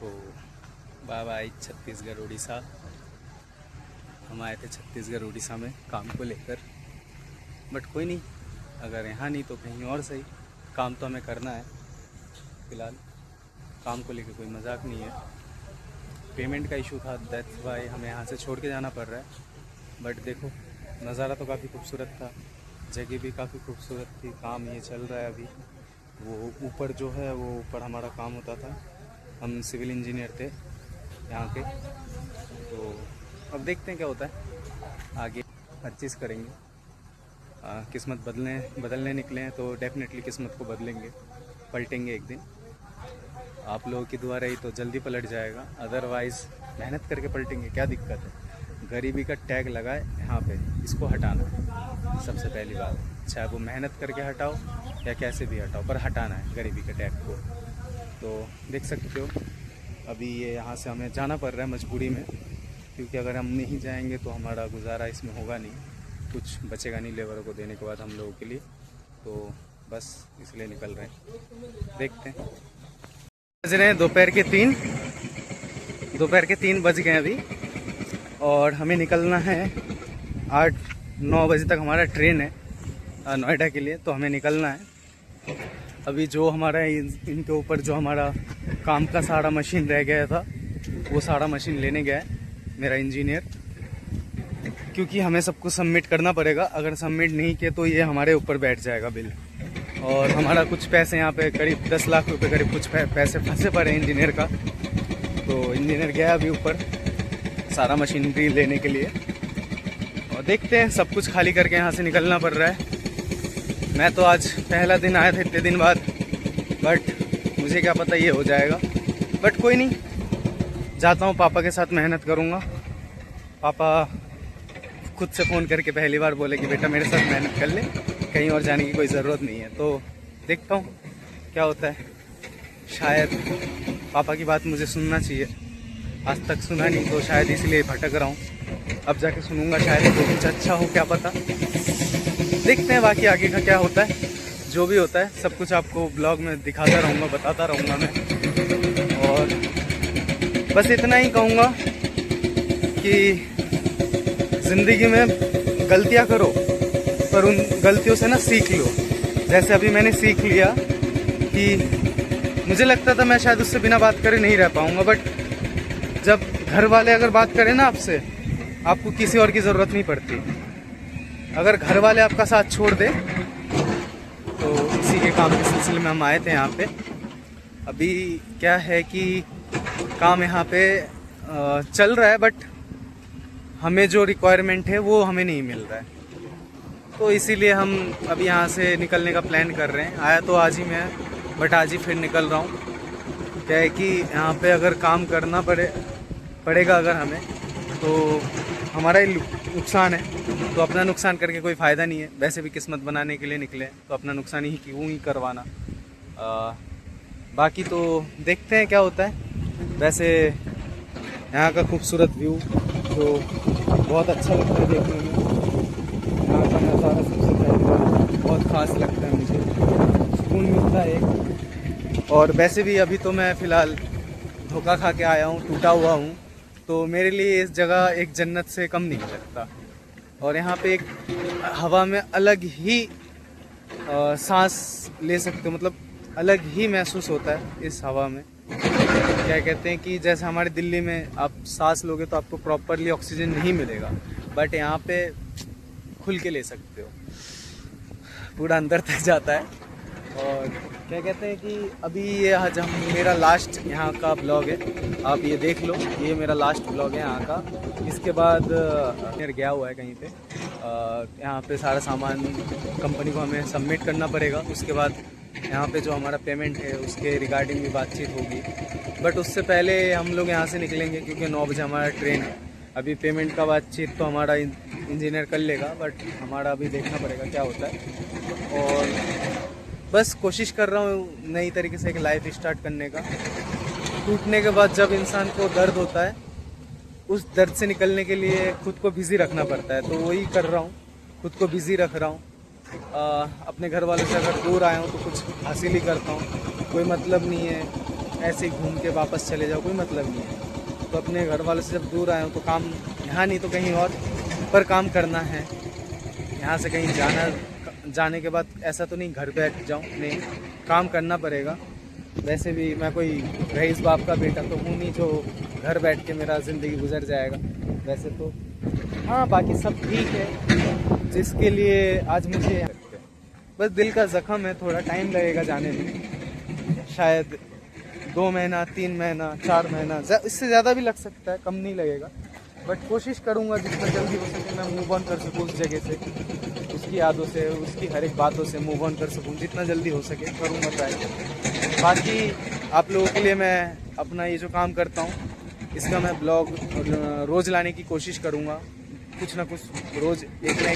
तो bye bye Chhattisgarh Orissa. हम आए थे छत्तीसगढ़ उड़ीसा में काम को लेकर, बट कोई नहीं, अगर यहाँ नहीं तो कहीं और सही। काम तो हमें करना है। फ़िलहाल काम को लेकर कोई मजाक नहीं है। पेमेंट का इशू था, दैट्स वाई हमें यहाँ से छोड़ के जाना पड़ रहा है। बट देखो, नज़ारा तो काफ़ी खूबसूरत था, जगह भी काफ़ी खूबसूरत थी। काम ये चल रहा है अभी। वो ऊपर जो है वो ऊपर हमारा काम होता था। हम सिविल इंजीनियर थे यहाँ के। तो अब देखते हैं क्या होता है आगे। हर चीज़ करेंगे। किस्मत बदलने निकले हैं तो डेफिनेटली किस्मत को बदलेंगे, पलटेंगे एक दिन। आप लोगों की दुआ रही तो जल्दी पलट जाएगा, अदरवाइज़ मेहनत करके पलटेंगे। क्या दिक्कत है? गरीबी का टैग लगाए यहाँ पे, इसको हटाना है सबसे पहली बात। चाहे वो मेहनत करके हटाओ या कैसे भी हटाओ, पर हटाना है गरीबी के टैग को। तो देख सकते हो अभी ये यहाँ से हमें जाना पड़ रहा है मजबूरी में, क्योंकि अगर हम नहीं जाएंगे तो हमारा गुजारा इसमें होगा नहीं, कुछ बचेगा नहीं लेबरों को देने के बाद हम लोगों के लिए। तो बस इसलिए निकल रहे हैं, देखते हैं। बज रहे हैं दोपहर के 3 बज गए अभी, और हमें निकलना है 8-9 बजे तक। हमारा ट्रेन है नोएडा के लिए, तो हमें निकलना है। अभी जो हमारा इनके ऊपर जो हमारा काम का सारा मशीन रह गया था, वो सारा मशीन लेने गया है मेरा इंजीनियर, क्योंकि हमें सब कुछ सबमिट करना पड़ेगा। अगर सबमिट नहीं किए तो ये हमारे ऊपर बैठ जाएगा बिल। और हमारा कुछ पैसे यहाँ पे करीब 10 लाख रुपए करीब कुछ पैसे फंसे पड़े हैं इंजीनियर का। तो इंजीनियर गया अभी ऊपर सारा मशीनरी लेने के लिए, और देखते हैं। सब कुछ खाली करके यहाँ से निकलना पड़ रहा है। मैं तो आज पहला दिन आया था इतने दिन बाद, बट मुझे क्या पता ये हो जाएगा। बट कोई नहीं, जाता हूँ, पापा के साथ मेहनत करूँगा। पापा खुद से फ़ोन करके पहली बार बोले कि बेटा मेरे साथ मेहनत कर ले, कहीं और जाने की कोई ज़रूरत नहीं है। तो देखता हूँ क्या होता है। शायद पापा की बात मुझे सुनना चाहिए, आज तक सुना नहीं, तो शायद इसलिए भटक रहा हूँ। अब जाके सुनूंगा, शायद तो कुछ अच्छा हो, क्या पता। देखते हैं बाकी आगे का क्या होता है। जो भी होता है सब कुछ आपको ब्लॉग में दिखाता रहूँगा, बताता रहूँगा मैं। और बस इतना ही कहूँगा कि ज़िंदगी में गलतियाँ करो, पर उन गलतियों से ना सीख लो। जैसे अभी मैंने सीख लिया कि मुझे लगता था मैं शायद उससे बिना बात करे नहीं रह पाऊँगा, बट जब घर वाले अगर बात करें ना आपसे, आपको किसी और की ज़रूरत नहीं पड़ती। अगर घर वाले आपका साथ छोड़ दे, तो इसी के काम के सिलसिले में हम आए थे यहाँ पे। अभी क्या है कि काम यहाँ पे चल रहा है, बट हमें जो रिक्वायरमेंट है वो हमें नहीं मिल रहा है। तो इसीलिए हम अभी यहाँ से निकलने का प्लान कर रहे हैं। आया तो आज ही मैं, बट आज ही फिर निकल रहा हूँ। क्या है कि यहाँ पे अगर काम करना पड़ेगा अगर हमें, तो हमारा ही नुकसान है। तो अपना नुकसान करके कोई फ़ायदा नहीं है। वैसे भी किस्मत बनाने के लिए निकले, तो अपना नुकसान ही क्यों ही करवाना। बाकी तो देखते हैं क्या होता है। वैसे यहाँ का खूबसूरत व्यू जो बहुत अच्छा लगता है देखने में, यहाँ का नज़ारा सबसे पहले बहुत ख़ास लगता है मुझे, सुकून मिलता है एक। और वैसे भी अभी तो मैं फ़िलहाल धोखा खा के आया हूँ, टूटा हुआ हूँ, तो मेरे लिए इस जगह एक जन्नत से कम नहीं लगता। और यहाँ पे एक हवा में अलग ही सांस ले सकते हो, मतलब अलग ही महसूस होता है इस हवा में। क्या कहते हैं कि जैसे हमारे दिल्ली में आप सांस लोगे तो आपको प्रॉपरली ऑक्सीजन नहीं मिलेगा, बट यहाँ पे खुल के ले सकते हो, पूरा अंदर तक जाता है। और क्या कहते हैं कि अभी ये आज मेरा लास्ट यहाँ का ब्लॉग है, आप ये देख लो, ये मेरा लास्ट ब्लॉग है यहाँ का। इसके बाद गया हुआ है कहीं पे, यहाँ पे सारा सामान कंपनी को हमें सबमिट करना पड़ेगा। उसके बाद यहाँ पे जो हमारा पेमेंट है उसके रिगार्डिंग भी बातचीत होगी, बट उससे पहले हम लोग यहाँ से निकलेंगे, क्योंकि 9 बजे हमारा ट्रेन है। अभी पेमेंट का बातचीत तो हमारा इंजीनियर कर लेगा, बट हमारा अभी देखना पड़ेगा क्या होता है। और बस कोशिश कर रहा हूँ नई तरीके से एक लाइफ स्टार्ट करने का। टूटने के बाद जब इंसान को दर्द होता है, उस दर्द से निकलने के लिए खुद को बिज़ी रखना पड़ता है। तो वही कर रहा हूँ, खुद को बिज़ी रख रहा हूँ। अपने घर वालों से अगर दूर आया हूँ तो कुछ हासिल ही करता हूँ, कोई मतलब नहीं है ऐसे ही घूम के वापस चले जाओ, कोई मतलब नहीं है। तो अपने घर वालों से जब दूर आए हो तो काम यहाँ नहीं तो कहीं और पर काम करना है। यहाँ से कहीं जाने के बाद ऐसा तो नहीं घर बैठ जाऊँ, नहीं, काम करना पड़ेगा। वैसे भी मैं कोई रईस बाप का बेटा तो हूँ नहीं जो घर बैठ के मेरा ज़िंदगी गुजर जाएगा। वैसे तो हाँ, बाकी सब ठीक है। जिसके लिए आज मुझे बस दिल का ज़ख्म है, थोड़ा टाइम लगेगा जाने में, शायद 2 महीना, 3 महीना, 4 महीना, इससे ज़्यादा भी लग सकता है, कम नहीं लगेगा। बट कोशिश करूँगा जितना जल्दी हो सके मैं मूव ऑन कर सकूँ उस जगह से, उसकी यादों से, उसकी हर एक बातों से मूव ऑन कर सकूँ, जितना जल्दी हो सके करूँगा ट्राई। बाकी आप लोगों के लिए मैं अपना ये जो काम करता हूँ इसका मैं ब्लॉग रोज़ लाने की कोशिश करूँगा, कुछ ना कुछ रोज़ एक ना एक